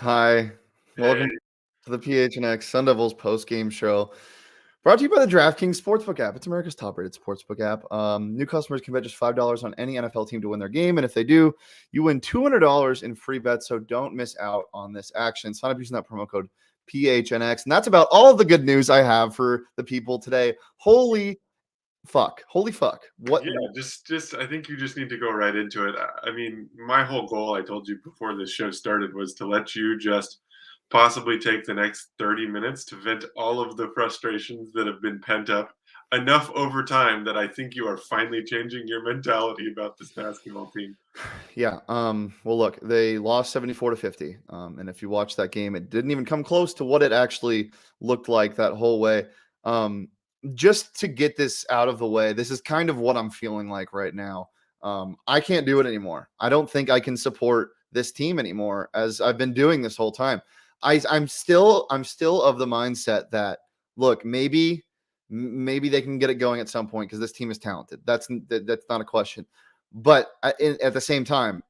Hi, Hey, welcome to the PHNX Sun Devils post-game show. Brought to you by the DraftKings Sportsbook app. It's America's top-rated sportsbook app. New customers can bet just $5 on any NFL team to win their game, and if they do, you win $200 in free bets. So don't miss out on this action. Sign up using that promo code PHNX, and that's about all of the good news I have for the people today. Holy fuck! Holy fuck! What? yeah, just I think you just need to go right into it. I mean, my whole goal, I told you before this show started, was to let you just possibly take the next 30 minutes to vent all of the frustrations that have been pent up enough over time that I think you are finally changing your mentality about this basketball team. Yeah. Well, look, they lost 74-50. And if you watch that game, it didn't even come close to what it actually looked like that whole way. Um, just to get this out of the way, this is kind of what I'm feeling like right now. I can't do it anymore. I don't think I can support this team anymore as I've been doing this whole time. I'm still of the mindset that look, maybe they can get it going at some point because this team is talented. That's not a question. But at the same time,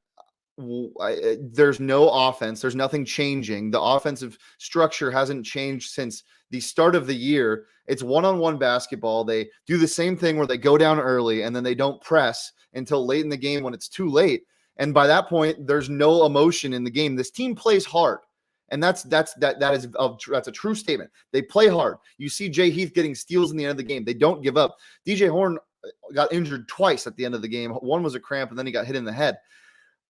there's no offense. There's nothing changing. The offensive structure hasn't changed since the start of the year. It's one-on-one basketball. They do the same thing where they go down early and then they don't press until late in the game when it's too late. And by that point, there's no emotion in the game. This team plays hard. And that's a true statement. They play hard. You see Jay Heath getting steals in the end of the game. They don't give up. DJ Horne got injured twice at the end of the game. One was a cramp, and then he got hit in the head.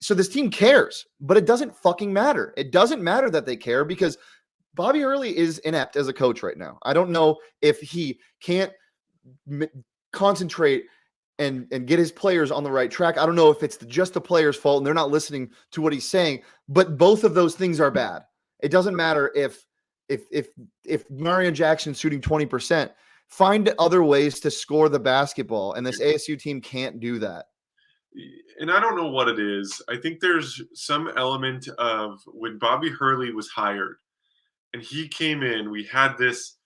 So this team cares, but it doesn't fucking matter. It doesn't matter that they care because Bobby Hurley is inept as a coach right now. I don't know if he can't concentrate and get his players on the right track. I don't know if it's just the players' fault and they're not listening to what he's saying, but both of those things are bad. It doesn't matter if Marreon Jackson's shooting 20%. Find other ways to score the basketball, and this ASU team can't do that. And I don't know what it is. I think there's some element of when Bobby Hurley was hired and he came in, we had this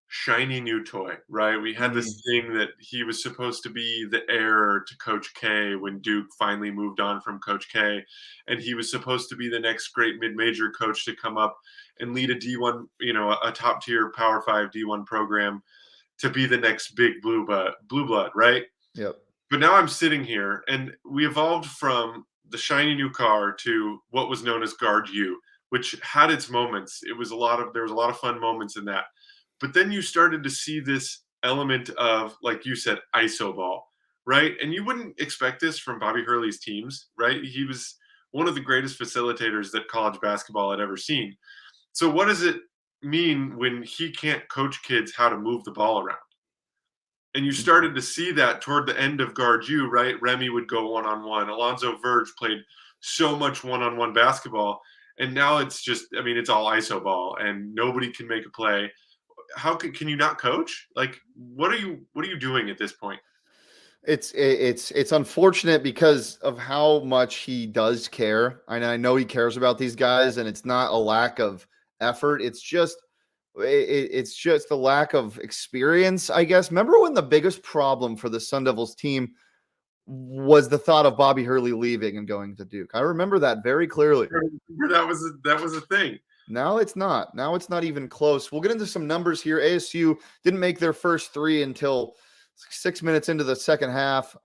shiny new toy, right? We had this thing that he was supposed to be the heir to Coach K when Duke finally moved on from Coach K. And he was supposed to be the next great mid-major coach to come up and lead a D1, a top tier Power 5 D1 program to be the next big blue blood, right? Yep. But now I'm sitting here and we evolved from the shiny new car to what was known as Guard U, which had its moments. There was a lot of fun moments in that. But then you started to see this element of, like you said, ISO ball, right? And you wouldn't expect this from Bobby Hurley's teams, right? He was one of the greatest facilitators that college basketball had ever seen. So what does it mean when he can't coach kids how to move the ball around? And you started to see that toward the end of Guard U, right? Remy would go one-on-one. Alonzo Verge played so much one-on-one basketball. And now it's just, I mean, it's all ISO ball and nobody can make a play. How can you not coach? Like, what are you doing at this point? It's unfortunate because of how much he does care. I know he cares about these guys, and it's not a lack of effort. It's just a lack of experience, I guess. Remember when the biggest problem for the Sun Devils team was the thought of Bobby Hurley leaving and going to Duke? I remember that very clearly. That was a thing. Now it's not. Now it's not even close. We'll get into some numbers here. ASU didn't make their first three until 6 minutes into the second half.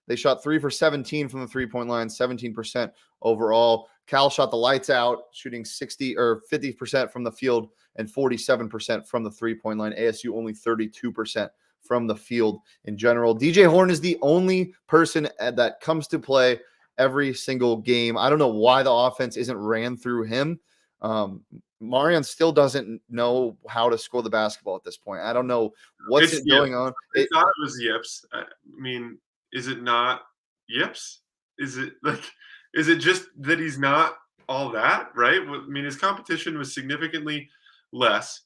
They shot 3 for 17 from the three-point line, 17% overall. Cal shot the lights out, shooting 60 or 50% from the field and 47% from the three-point line. ASU only 32% from the field in general. DJ Horne is the only person that comes to play every single game. I don't know why the offense isn't ran through him. Marreon still doesn't know how to score the basketball at this point. I don't know what's going on. I thought it was Yips. I mean, is it not Yips? Is it just that he's not all that, right? I mean, his competition was significantly less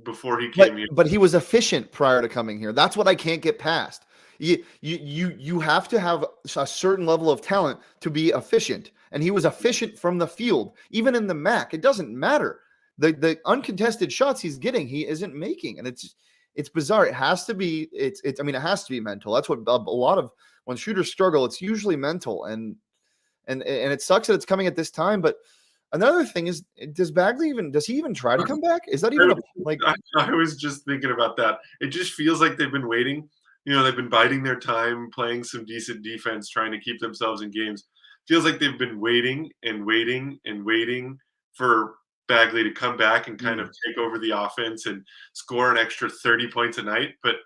before he came here. But he was efficient prior to coming here. That's what I can't get past. You have to have a certain level of talent to be efficient. And he was efficient from the field, even in the MAC. It doesn't matter. The uncontested shots he's getting, he isn't making. And it's bizarre. It has to be, it has to be mental. That's what a lot of, when shooters struggle, it's usually mental. And it sucks that it's coming at this time, but Another thing is, does he even try to come back? Is that even I was just thinking about that. It just feels like they've been waiting. They've been biding their time, playing some decent defense, trying to keep themselves in games. Feels like they've been waiting and waiting and waiting for Bagley to come back and kind of take over the offense and score an extra 30 points a night. But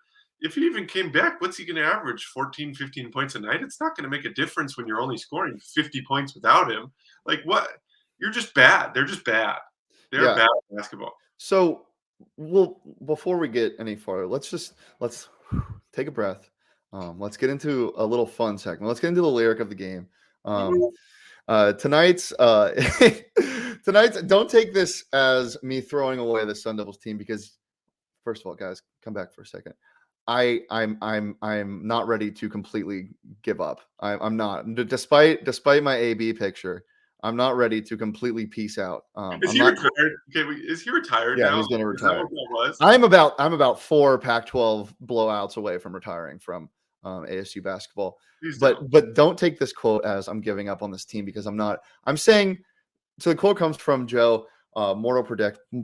if he even came back, what's he going to average? 14, 15 points a night? It's not going to make a difference when you're only scoring 50 points without him. Like, what? You're just bad. They're just bad. They're bad at basketball. So, before we get any farther, let's take a breath. Let's get into a little fun segment. Let's get into the lyric of the game. Tonight's don't take this as me throwing away the Sun Devils team, because first of all, guys, come back for a second. I'm not ready to completely give up. I'm not, despite my AB picture. I'm not ready to completely peace out. Is he retired? Okay, is he retired now? Yeah, he's going to retire. Was? I'm about 4 Pac-12 blowouts away from retiring from ASU basketball. But don't take this quote as I'm giving up on this team, because I'm not. I'm saying, so the quote comes from Joe. Mortal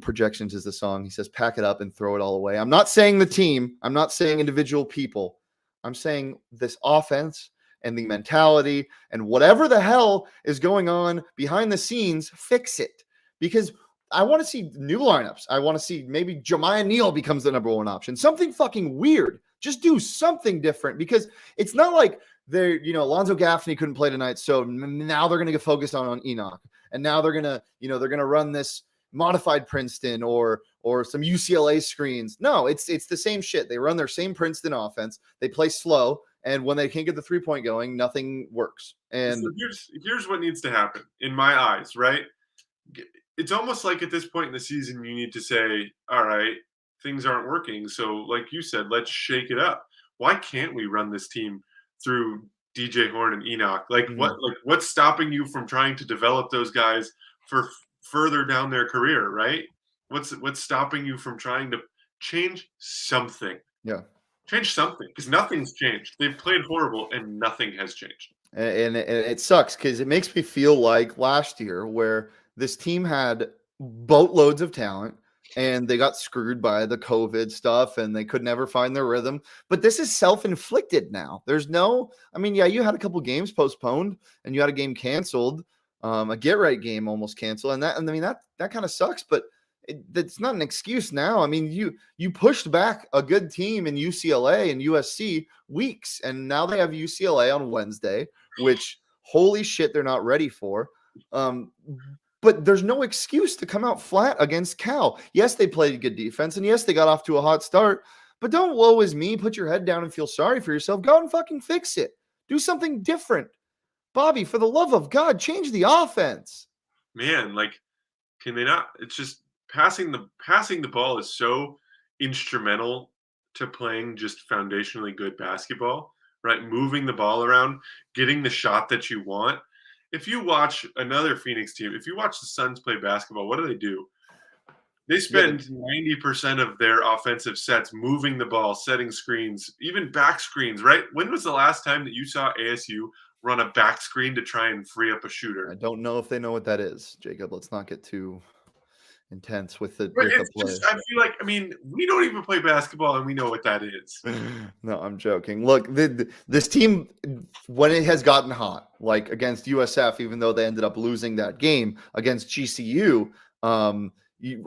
Projections is the song. He says, "Pack it up and throw it all away." I'm not saying the team. I'm not saying individual people. I'm saying this offense and the mentality and whatever the hell is going on behind the scenes, fix it. Because I want to see new lineups. I want to see maybe Jemiah Neal becomes the number 1 option. Something fucking weird. Just do something different, because it's not like Alonzo Gaffney couldn't play tonight, so now they're going to get focused on Enoch. And now they're going to run this modified Princeton or some UCLA screens. No, it's the same shit. They run their same Princeton offense. They play slow. And when they can't get the 3-point going, nothing works. And so here's what needs to happen in my eyes, right? It's almost like at this point in the season, you need to say, all right, things aren't working. So like you said, let's shake it up. Why can't we run this team through DJ Horne and Enoch? What's stopping you from trying to develop those guys for further down their career, right? What's stopping you from trying to change something? Yeah. Change something, because nothing's changed. They've played horrible and nothing has changed. And it sucks, because it makes me feel like last year, where this team had boatloads of talent and they got screwed by the COVID stuff and they could never find their rhythm. But this is self-inflicted now. There's you had a couple games postponed and you had a game canceled, a get right game almost canceled. And that kind of sucks, but that's not an excuse now. I mean, you pushed back a good team in UCLA and USC weeks, and now they have UCLA on Wednesday, which holy shit, they're not ready for. But there's no excuse to come out flat against Cal. Yes, they played good defense, and yes, they got off to a hot start, but don't woe is me, put your head down and feel sorry for yourself. Go out and fucking fix it. Do something different. Bobby, for the love of God, change the offense. Man, can they not? It's just passing the ball is so instrumental to playing just foundationally good basketball, right? Moving the ball around, getting the shot that you want. If you watch another Phoenix team, if you watch the Suns play basketball, what do? They spend 90% of their offensive sets moving the ball, setting screens, even back screens, right? When was the last time that you saw ASU run a back screen to try and free up a shooter? I don't know if they know what that is, Jacob. Let's not get too intense with the play. I feel like, we don't even play basketball and we know what that is. No, I'm joking. Look, this team, when it has gotten hot, like against USF, even though they ended up losing that game, against GCU,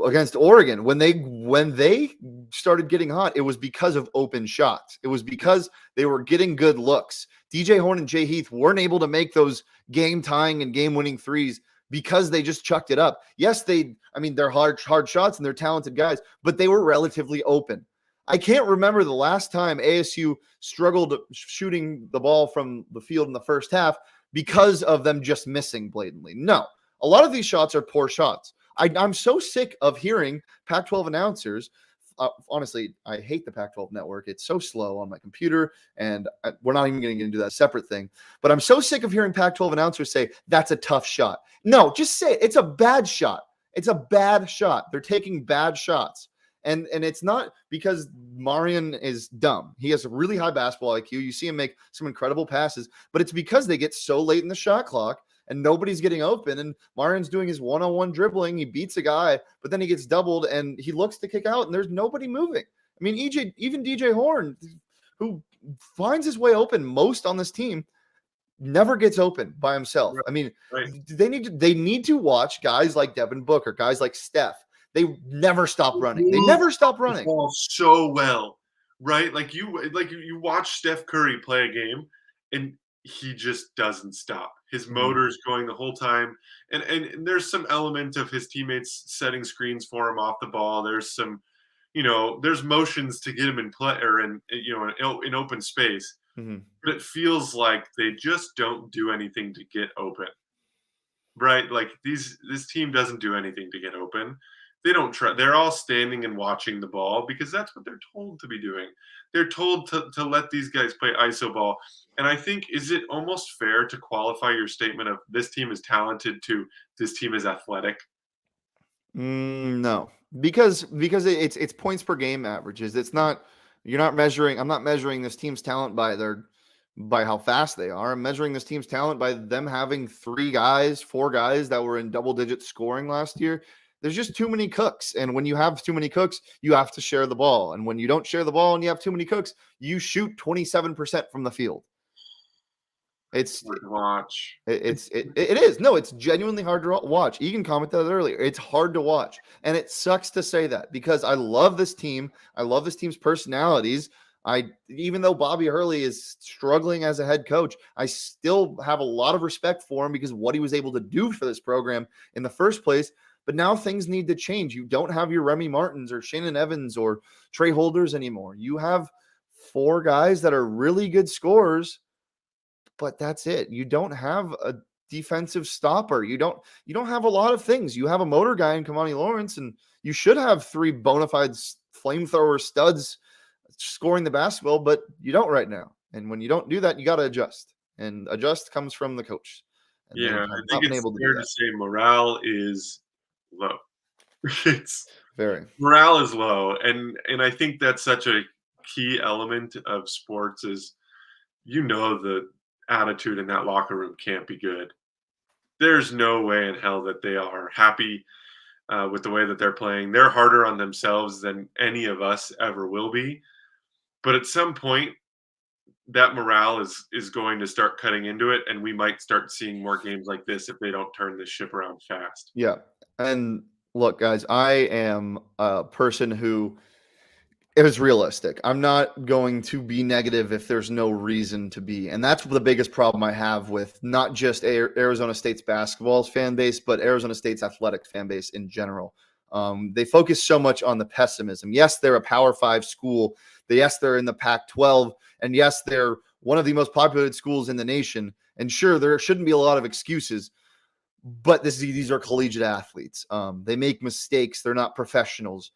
against Oregon, when they started getting hot, it was because of open shots. It was because they were getting good looks. DJ Horne and Jay Heath weren't able to make those game-tying and game-winning threes because they just chucked it up. Yes, they're hard shots and they're talented guys, but they were relatively open. I can't remember the last time ASU struggled shooting the ball from the field in the first half because of them just missing blatantly. No, a lot of these shots are poor shots. I'm so sick of hearing Pac-12 announcers. Honestly, I hate the Pac-12 network. It's so slow on my computer, and we're not even going to get into that separate thing. But I'm so sick of hearing Pac-12 announcers say, that's a tough shot. No, just say it. It's a bad shot. It's a bad shot. They're taking bad shots. And it's not because Marreon is dumb. He has a really high basketball IQ. You see him make some incredible passes, but it's because they get so late in the shot clock and nobody's getting open. And Marreon's doing his one-on-one dribbling. He beats a guy, but then he gets doubled and he looks to kick out and there's nobody moving. I mean, even DJ Horne, who finds his way open most on this team, never gets open by himself. I mean, they need to watch guys like Dieffenbach or guys like Steph. They never stop running. They never stop running. So well, right? Like you watch Steph Curry play a game, and he just doesn't stop. His motor's going the whole time, and there's some element of his teammates setting screens for him off the ball. There's some, there's motions to get him in play or in open space. But it feels like they just don't do anything to get open, right? Like this team doesn't do anything to get open. They don't try. They're all standing and watching the ball because that's what they're told to be doing. They're told to let these guys play iso ball. And I think, is it almost fair to qualify your statement of this team is talented to this team is athletic? No, because it's points per game averages. It's not. You're not measuring. I'm not measuring this team's talent by how fast they are. I'm measuring this team's talent by them having 4 guys that were in double-digit scoring last year. There's just too many cooks. And when you have too many cooks, you have to share the ball. And when you don't share the ball and you have too many cooks, you shoot 27% from the field. It's hard to watch. It is. No, it's genuinely hard to watch. Egan commented that earlier. It's hard to watch. And it sucks to say that because I love this team. I love this team's personalities. Even though Bobby Hurley is struggling as a head coach, I still have a lot of respect for him because of what he was able to do for this program in the first place. But now things need to change. You don't have your Remy Martins or Shannon Evans or Trey Holders anymore. You have 4 guys that are really good scorers, but that's it. You don't have a defensive stopper. You don't have a lot of things. You have a motor guy in Kamani Lawrence, and you should have 3 bona fide flamethrower studs scoring the basketball, but you don't right now. And when you don't do that, you got to adjust. And adjust comes from the coach. And I think it's fair to say morale is low. It's very morale is low, and I think that's such a key element of sports is the attitude in that locker room can't be good. There's no way in hell that they are happy with the way that they're playing. They're harder on themselves than any of us ever will be. But at some point, that morale is going to start cutting into it, and we might start seeing more games like this if they don't turn this ship around fast. Yeah. And look, guys, I am a person who is realistic. I'm not going to be negative if there's no reason to be. And that's the biggest problem I have with not just Arizona State's basketball fan base, but Arizona State's athletic fan base in general. They focus so much on the pessimism. Yes, they're a Power 5 school. Yes, they're in the Pac-12. And yes, they're one of the most populated schools in the nation. And sure, there shouldn't be a lot of excuses. But these are collegiate athletes. They make mistakes. They're not professionals.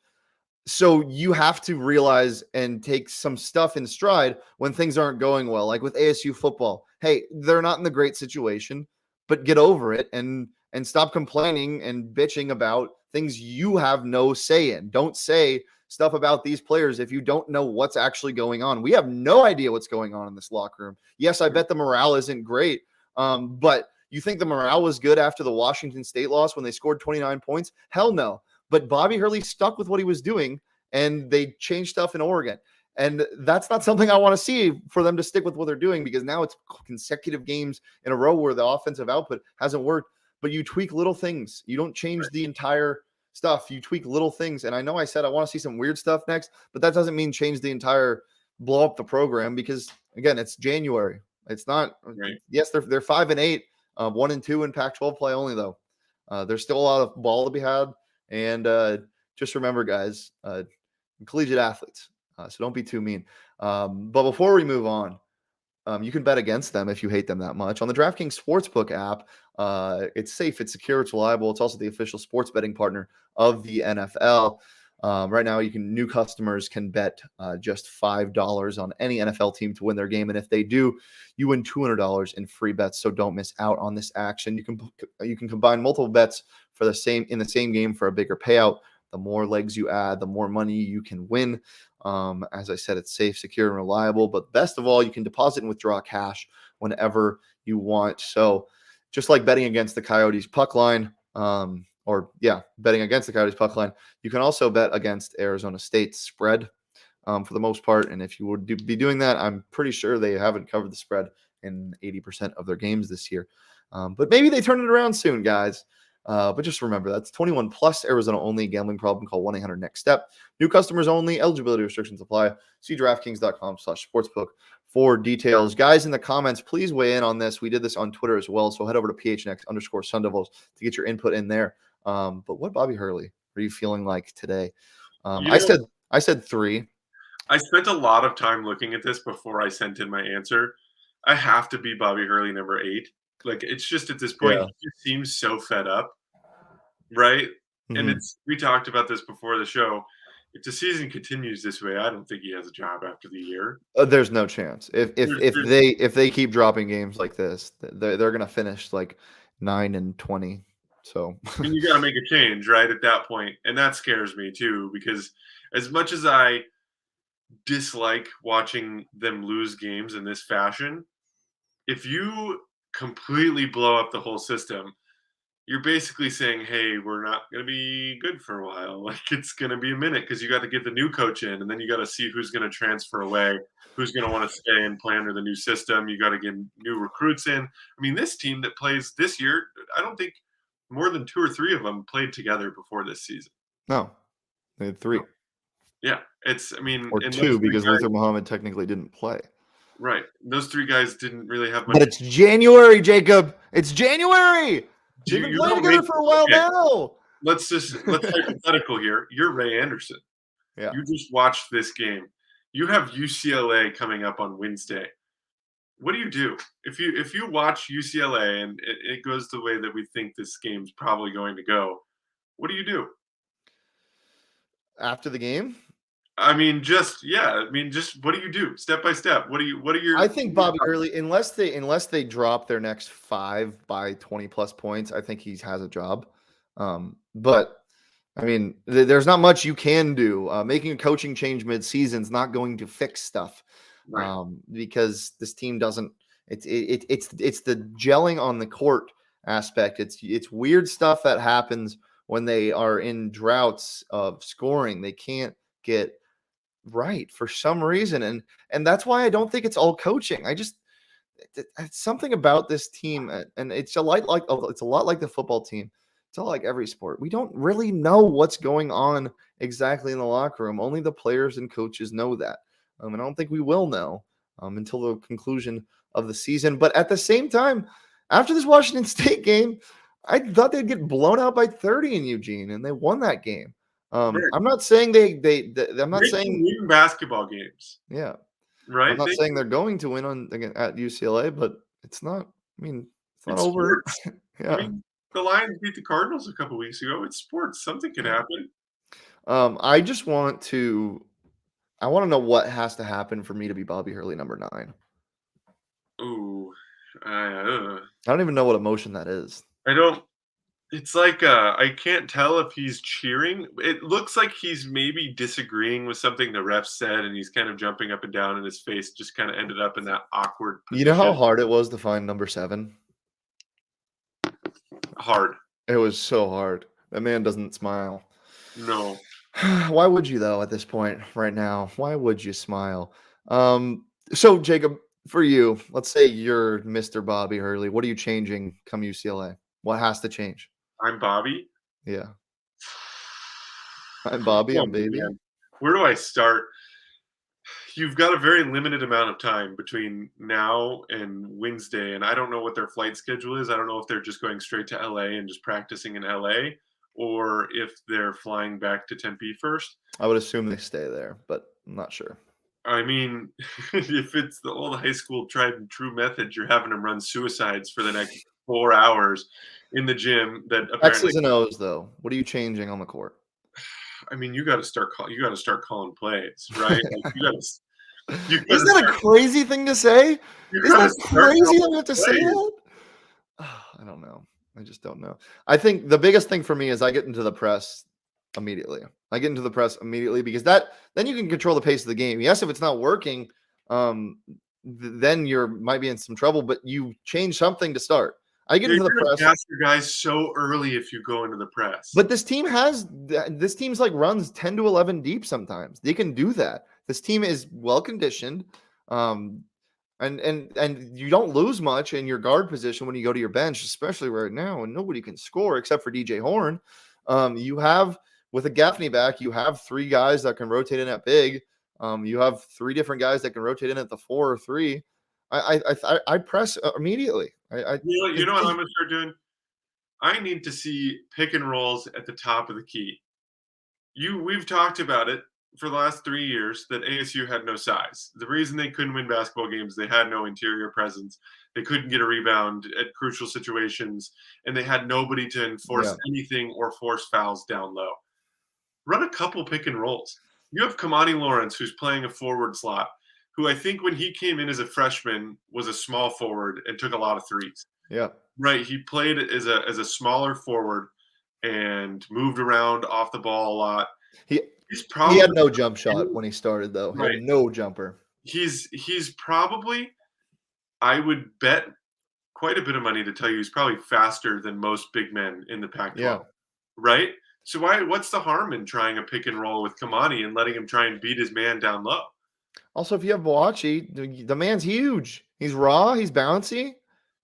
So you have to realize and take some stuff in stride when things aren't going well. Like with ASU football. Hey, they're not in the great situation, but get over it and stop complaining and bitching about things you have no say in. Don't say stuff about these players if you don't know what's actually going on. We have no idea what's going on in this locker room. Yes, I bet the morale isn't great, but you think the morale was good after the Washington State loss when they scored 29 points? Hell no. But Bobby Hurley stuck with what he was doing, and they changed stuff in Oregon. And that's not something I want to see for them to stick with what they're doing because now it's consecutive games in a row where the offensive output hasn't worked. But you tweak little things. You don't change the entire stuff. You tweak little things. And I know I said I want to see some weird stuff next, but that doesn't mean change the entire, blow up the program because, again, it's January. It's not right. Yes, they're 5-8. 1-2 in Pac-12 play only, though. There's still a lot of ball to be had. And just remember, guys, collegiate athletes. So don't be too mean. But before we move on, you can bet against them if you hate them that much. On the DraftKings Sportsbook app, it's safe, it's secure, it's reliable. It's also the official sports betting partner of the NFL. Right now, new customers can bet just $5 on any NFL team to win their game, and if they do, you win $200 in free bets. So don't miss out on this action. You can combine multiple bets in the same game for a bigger payout. The more legs you add, the more money you can win. As I said, it's safe, secure, and reliable. But best of all, you can deposit and withdraw cash whenever you want. So just like betting against the Coyotes puck line, betting against the Coyotes puck line, you can also bet against Arizona State's spread for the most part. And if you would be doing that, I'm pretty sure they haven't covered the spread in 80% of their games this year. But maybe they turn it around soon, guys. But just remember, that's 21 plus, Arizona only, gambling problem, call 1-800-NEXT-STEP. New customers only, eligibility restrictions apply. See DraftKings.com/sportsbook for details. Guys, in the comments, please weigh in on this. We did this on Twitter as well, so head over to PHNX_Sun Devils to get your input in there. But what Bobby Hurley are you feeling like today? I said 3. I spent a lot of time looking at this before I sent in my answer. I have to be Bobby Hurley number 8. Like, it's just at this point, he just seems so fed up, right? And we talked about this before the show. If the season continues this way, I don't think he has a job after the year. There's no chance. If they keep dropping games like this, they're going to finish like 9-20. So and you got to make a change right at that point, and that scares me too, because as much as I dislike watching them lose games in this fashion, if you completely blow up the whole system, you're basically saying, hey, we're not going to be good for a while. Like, it's going to be a minute because you got to get the new coach in, and then you got to see who's going to transfer away, who's going to want to stay and play under the new system. You got to get new recruits in. I mean, this team that plays this year, I don't think more than 2 or 3 of them played together before this season. No, they had 3. Yeah, or 2 because Luther Muhammad technically didn't play. Right. Those 3 guys didn't really have much. But it's January, Jacob. It's January. They've been playing together for a while now. Let's hypothetical here. You're Ray Anderson. Yeah. You just watched this game. You have UCLA coming up on Wednesday. What do? If you watch UCLA and it goes the way that we think this game's probably going to go, what do you do? After the game? Just what do you do step by step? I think Bobby Hurley, unless they drop their next 5 by 20 plus points, I think he has a job. But I mean, there's not much you can do. Making a coaching change mid-season is not going to fix stuff, right? Because this team doesn't. It's the gelling on the court aspect. It's weird stuff that happens when they are in droughts of scoring. They can't get right for some reason, and that's why I don't think it's all coaching. It's something about this team, and it's a lot like the football team. It's all like every sport. We don't really know what's going on exactly in the locker room. Only the players and coaches know that. And I don't think we will know until the conclusion of the season. But at the same time, after this Washington State game, I thought they'd get blown out by 30 in Eugene, and they won that game. I'm not saying I'm not saying win basketball games. Yeah, right. I'm not saying they're going to win at UCLA, but it's not. I mean, it's not over. Yeah. I mean, the Lions beat the Cardinals a couple weeks ago. It's sports. Something can happen. I just want to. I want to know what has to happen for me to be Bobby Hurley number 9. Ooh, I don't even know what emotion that is. I don't. It's like I can't tell if he's cheering. It looks like he's maybe disagreeing with something the ref said, and he's kind of jumping up and down, and his face just kind of ended up in that awkward position. You know how hard it was to find number 7? Hard. It was so hard. That man doesn't smile. No. Why would you, though, at this point right now? Why would you smile? So, Jacob, for you, let's say you're Mr. Bobby Hurley. What are you changing come UCLA? What has to change? I'm Bobby? Yeah. I'm Bobby. I'm baby. Man. Where do I start? You've got a very limited amount of time between now and Wednesday, and I don't know what their flight schedule is. I don't know if they're just going straight to LA and just practicing in LA, or if they're flying back to Tempe first. I would assume they stay there, but I'm not sure. I mean, if it's the old high school tried and true method, you're having them run suicides for the next 4 hours in the gym. That apparently X's and O's, though. What are you changing on the court? I mean, you got to start calling plays, right? Like, Isn't that a crazy thing to say? Isn't that crazy that we have to say that? I don't know. I just don't know. I think the biggest thing for me is I get into the press immediately. Because then you can control the pace of the game. Yes, if it's not working, then you might be in some trouble, but you change something to start. I get Yeah, into the you're gonna press. gas your guys so early if you go into the press. But this team's like runs 10 to 11 deep sometimes. They can do that. This team is well conditioned. Um, and you don't lose much in your guard position when you go to your bench, especially right now, and nobody can score except for DJ Horne. You have with a Gaffney back, you have three guys that can rotate in at big. You have three different guys that can rotate in at the 4 or 3. I press immediately. You know what I'm gonna start doing? I need to see pick and rolls at the top of the key. We've talked about it for the last 3 years that ASU had no size. The reason they couldn't win basketball games, they had no interior presence. They couldn't get a rebound at crucial situations, and they had nobody to enforce Yeah. anything or force fouls down low. Run a couple pick and rolls. You have Kamani Lawrence, who's playing a forward slot, who I think when he came in as a freshman was a small forward and took a lot of threes. Yeah. Right, he played as a smaller forward and moved around off the ball a lot. He He's he had probably no jump shot when he started, though. He had right. no jumper. He's probably, I would bet quite a bit of money to tell you he's probably faster than most big men in the Pac-12, Yeah. right? So what's the harm in trying a pick and roll with Kamani and letting him try and beat his man down low? Also, if you have Boachi, the man's huge. He's raw. He's bouncy.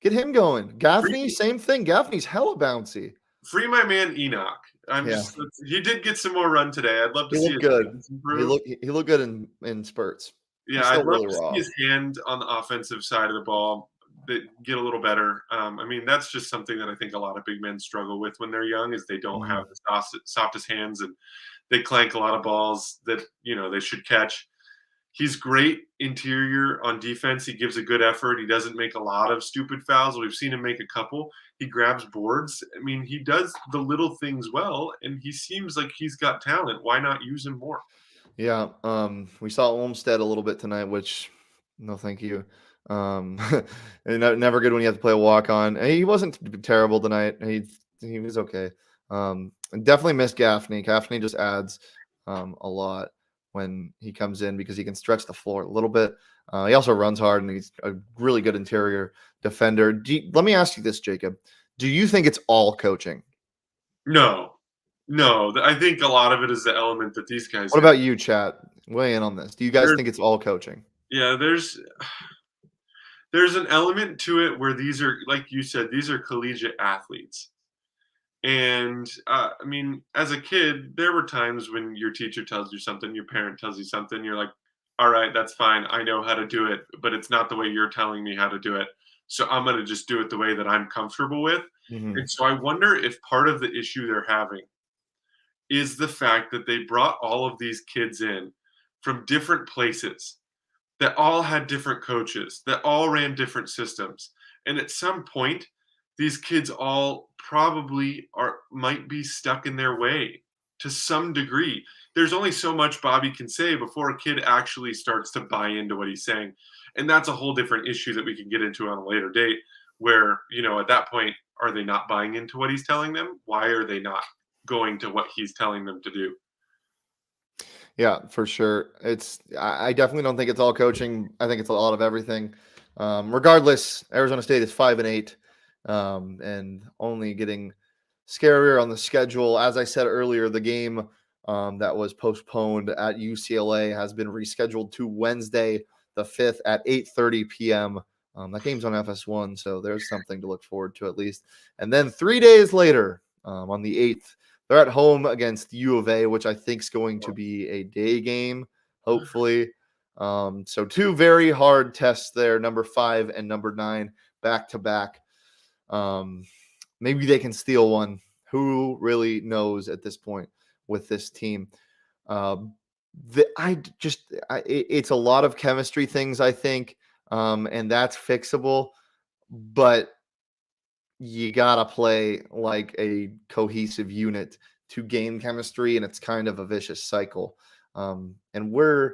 Get him going. Gaffney, Free, same thing. Gaffney's hella bouncy. free my man Enoch. Yeah. He did get some more run today. I'd love to He see looked his good. hands He improve. looked good in spurts. Yeah, He's I'd still love really to see raw. his hand on the offensive side of the ball that get a little better. I mean, that's just something that I think a lot of big men struggle with when they're young is they don't have the softest hands and they clank a lot of balls that, they should catch. He's great interior on defense. He gives a good effort. He doesn't make a lot of stupid fouls. We've seen him make a couple. He grabs boards. I mean, he does the little things well, and he seems like he's got talent. Why not use him more? Yeah. We saw Olmstead a little bit tonight, which no, thank you. And never good when you have to play a walk on. He wasn't terrible tonight. He was okay. And definitely missed Gaffney. Gaffney just adds a lot when he comes in because he can stretch the floor a little bit. He also runs hard and he's a really good interior defender. Let me ask you this, Jacob. Do you think it's all coaching? No, no. I think a lot of it is the element that these guys What have. about you, chat? Weigh in on this. Do you guys There, think it's all coaching? yeah, there's an element to it where these are, like you said, these are collegiate athletes. And I mean, as a kid, there were times when your teacher tells you something, your parent tells you something, you're like, all right, that's fine. I know how to do it, but it's not the way you're telling me how to do it. So I'm going to just do it the way that I'm comfortable with. Mhm. And so I wonder if part of the issue they're having is the fact that they brought all of these kids in from different places that all had different coaches, that all ran different systems. And at some point, these kids all probably might be stuck in their way to some degree. There's only so much Bobby can say before a kid actually starts to buy into what he's saying. And that's a whole different issue that we can get into on a later date where, at that point, are they not buying into what he's telling them? Why are they not going to what he's telling them to do? Yeah, for sure. I definitely don't think it's all coaching. I think it's a lot of everything. Regardless, Arizona State is 5-8, and only getting scarier on the schedule. As I said earlier, the game that was postponed at UCLA has been rescheduled to Wednesday, the 5th at 8:30 p.m. That game's on FS1, so there's something to look forward to at least. And then 3 days later, on the 8th, they're at home against U of A, which I think is going to be a day game, hopefully. So two very hard tests there, number 5 and number 9, back to back. Maybe they can steal one. Who really knows at this point with this team? It's a lot of chemistry things, I think, and that's fixable. But you gotta play like a cohesive unit to gain chemistry, and it's kind of a vicious cycle. And we're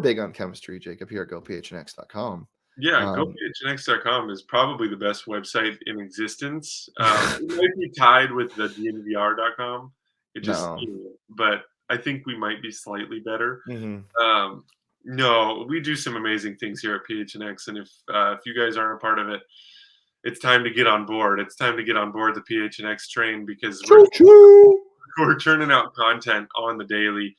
big on chemistry, Jacob, here at gophnx.com. Yeah, Um, gophnx.com is probably the best website in existence. It might be tied with the dnvr.com. It just, no. but I think we might be slightly better. Mhm. No, we do some amazing things here at PHNX, and if you guys aren't a part of it, it's time to get on board. It's time to get on board the PHNX train because Choo choo. we're turning out content on the daily.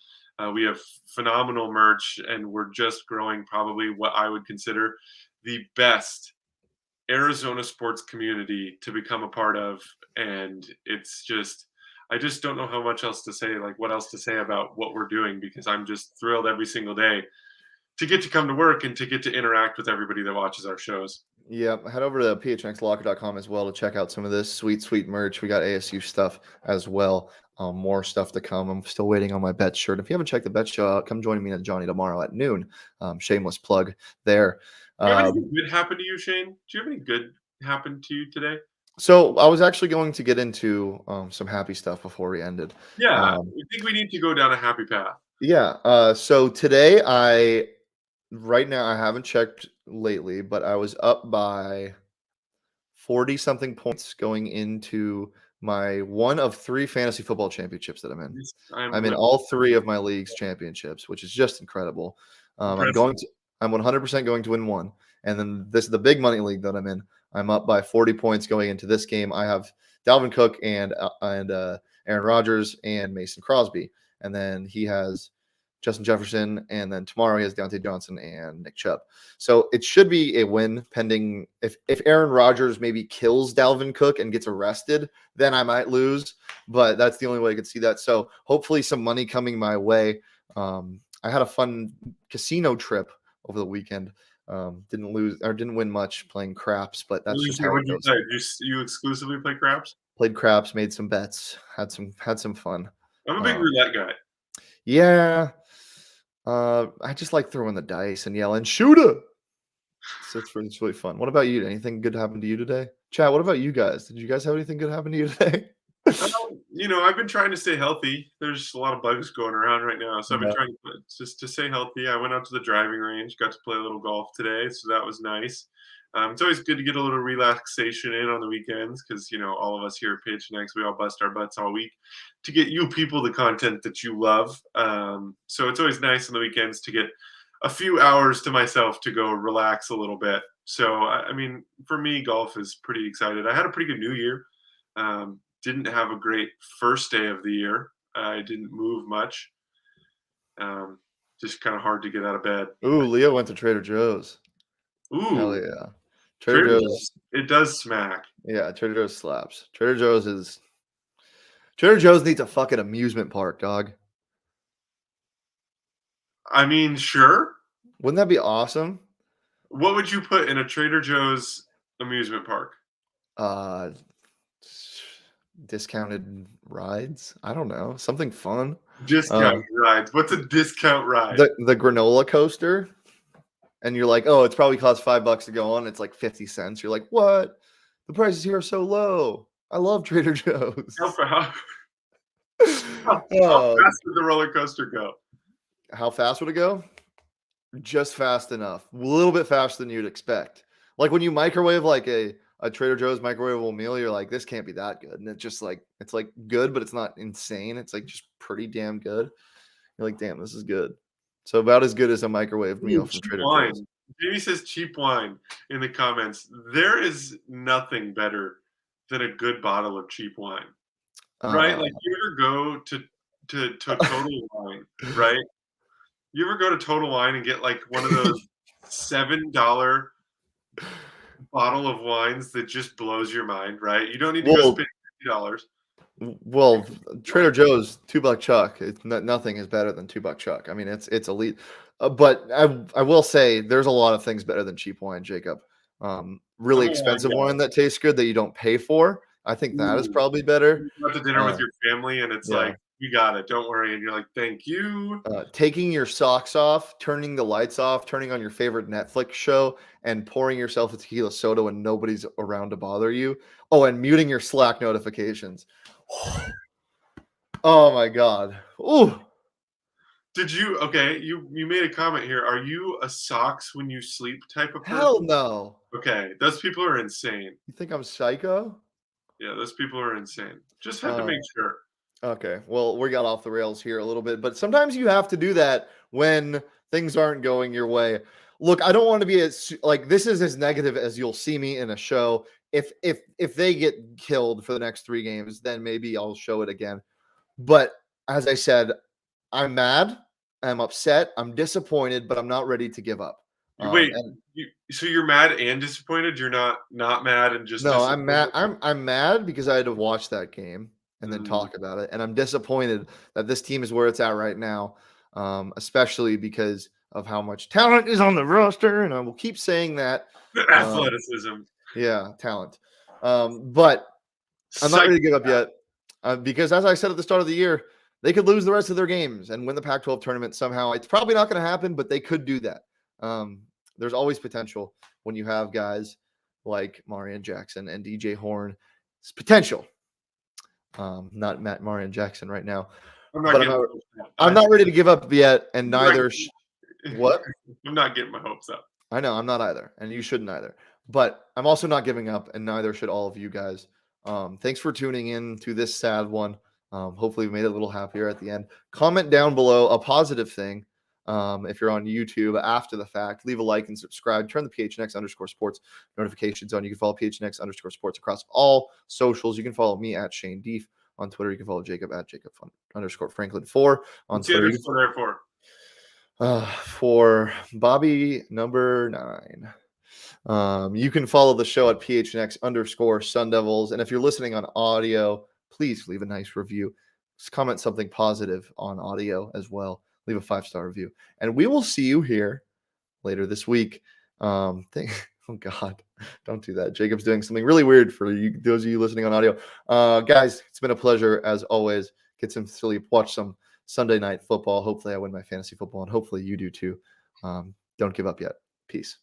We have phenomenal merch, and we're just growing probably what I would consider the best Arizona sports community to become a part of. And it's just, I just don't know how much else to say, like what else to say about what we're doing, because I'm just thrilled every single day to get to come to work and to get to interact with everybody that watches our shows. Yeah, head over to phnxlocker.com as well to check out some of this sweet merch. We got ASU stuff as well. More stuff to come. I'm still waiting on my bet shirt. If you haven't checked the bet show out, come join me and Johnny tomorrow at noon. Shameless plug there. Do you have anything good happen to you, Shane? Do you have any good happen to you today? So I was actually going to get into some happy stuff before we ended. Yeah, I think we need to go down a happy path. Yeah. So today right now I haven't checked lately, but I was up by 40 something points going into my one of 3 fantasy football championships that I'm in. I'm in all 3 of my league's championships, which is just incredible. I'm 100% going to win one. And then this is the big money league that I'm in. I'm up by 40 points going into this game. I have Dalvin Cook and Aaron Rodgers and Mason Crosby. And then he has Justin Jefferson, and then tomorrow he has Deontay Johnson and Nick Chubb. So it should be a win pending if Aaron Rodgers maybe kills Dalvin Cook and gets arrested, then I might lose, but that's the only way I could see that. So hopefully some money coming my way. I had a fun casino trip over the weekend. Didn't win much playing craps, but that's just how it goes. You exclusively play craps? Played craps, made some bets, had some fun. I'm a big roulette guy. Yeah. I just like throwing the dice and yelling, "Shooter!" So it's really fun. What about you? Anything good happened to you today? Chat, what about you guys? Did you guys have anything good happen to you today? I've been trying to stay healthy. There's a lot of bugs going around right now, so I've been trying just to stay healthy. I went out to the driving range, got to play a little golf today, so that was nice. It's always good to get a little relaxation in on the weekends because, all of us here at PHNX, we all bust our butts all week to get you people the content that you love. So it's always nice on the weekends to get a few hours to myself to go relax a little bit. So, for me, golf is pretty excited. I had a pretty good New Year. Didn't have a great first day of the year. I didn't move much. Just kind of hard to get out of bed. Ooh, Leo went to Trader Joe's. Ooh. Hell yeah. Trader Joe's. It does smack. Yeah, Trader Joe's slaps. Trader Joe's needs a fucking amusement park, dog. Sure. Wouldn't that be awesome? What would you put in a Trader Joe's amusement park? Discounted rides. I don't know. Something fun. Discount rides. What's a discount ride? The granola coaster. And you're like, oh, it's probably cost $5 to go on. It's like 50 cents. You're like, what? The prices here are so low. I love Trader Joe's. How fast would the roller coaster go? How fast would it go? Just fast enough. A little bit faster than you'd expect. Like when you microwave like a Trader Joe's microwavable meal, you're like, this can't be that good. And it's like good, but it's not insane. It's like just pretty damn good. You're like, damn, this is good. So about as good as a microwave meal from Trader Joe's. Jamie says cheap wine in the comments. There is nothing better than a good bottle of cheap wine, right? Like you ever go to Total Wine, right? You ever go to Total Wine and get like one of those $7 bottle of wines that just blows your mind, right? You don't need to go spend $50. Well, Trader Joe's $2 Chuck. Nothing is better than $2 Chuck. It's elite. But I will say there's a lot of things better than cheap wine, Jacob. Really expensive wine that tastes good that you don't pay for. I think that is probably better. You go to dinner with your family and it's like, you got it, don't worry. And you're like, thank you. Taking your socks off, turning the lights off, turning on your favorite Netflix show, and pouring yourself a tequila soda when nobody's around to bother you. Oh, and muting your Slack notifications. Oh my God. Ooh. Did you you made a comment here. Are you a socks when you sleep type of person? Hell no. Okay. Those people are insane. You think I'm psycho? Yeah, those people are insane. Just had to make sure. Okay. Well, we got off the rails here a little bit, but sometimes you have to do that when things aren't going your way. look, I don't want to be like this is as negative as you'll see me in a show. If they get killed for the next 3 games, then maybe I'll show it again. But as I said, I'm mad, I'm upset, I'm disappointed, but I'm not ready to give up. Wait, And so you're mad and disappointed? You're not mad and just no, I'm mad. disappointed? I'm mad because I had to watch that game and then Mm. talk about it, and I'm disappointed that this team is where it's at right now, especially because of how much talent is on the roster, and I will keep saying that. Athleticism. Yeah, talent. But I'm not ready to give up Psychopath. yet because, as I said at the start of the year, they could lose the rest of their games and win the Pac-12 tournament somehow. It's probably not going to happen, but they could do that. There's always potential when you have guys like Marreon Jackson and DJ Horne. It's potential. Not Marreon Jackson right now, I'm not but getting I'm not ready to give up yet, and I'm not neither. What? I'm not getting my hopes up. I know I'm not either, and you shouldn't either. But I'm also not giving up, and neither should all of you guys. Thanks for tuning in to this sad one. Hopefully, we made it a little happier at the end. Comment down below a positive thing. If you're on YouTube after the fact, leave a like and subscribe. Turn the PHNX_sports notifications on. You can follow PHNX_sports across all socials. You can follow me at Shane Dief on Twitter. You can follow Jacob at Jacob_Franklin4 on What's the Twitter. underscore there for? For Bobby number 9. You can follow the show at PHNX_Sun Devils. And if you're listening on audio, please leave a nice review. Just comment something positive on audio as well. Leave a 5-star review. And we will see you here later this week. Oh God, don't do that. Jacob's doing something really weird for you, those of you listening on audio. Guys, it's been a pleasure as always. Get some sleep, watch some Sunday night football. Hopefully I win my fantasy football, and hopefully you do too. Don't give up yet. Peace.